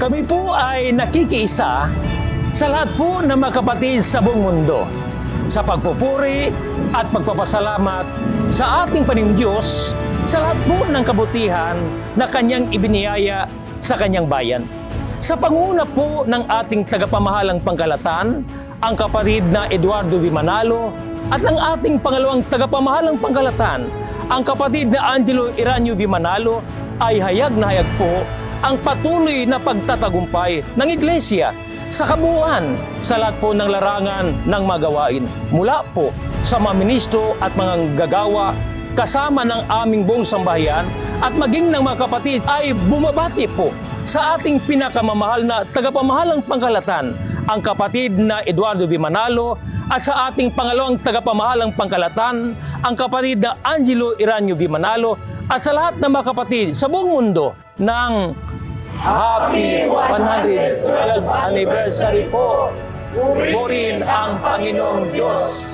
Kami po ay nakikiisa sa lahat po ng mga kapatid sa buong mundo sa pagpupuri at pagpapasalamat sa ating Panginoong Diyos sa lahat po ng kabutihan na Kanyang ibiniyaya sa Kanyang bayan. Sa panguna po ng ating tagapamahalang pangkalatan, ang kapatid na Eduardo V. Manalo, at ng ating pangalawang tagapamahalang pangkalatan, ang kapatid na Angelo Iranio V. Manalo, ay hayag na hayag po ang patuloy na pagtatagumpay ng Iglesia sa kabuuan sa lahat po ng larangan ng magawain. Mula po sa mga ministro at mga gagawa kasama ng aming buong sambahayan at maging ng mga kapatid ay bumabati po sa ating pinakamamahal na tagapamahalang pangkalatan, ang kapatid na Eduardo V. Manalo, at sa ating pangalawang tagapamahalang pangkalatan, ang kapatid na Angelo Iranio V. Manalo, at sa lahat ng mga kapatid sa buong mundo ng Happy 112th Anniversary po. Purihin ang Panginoong Diyos.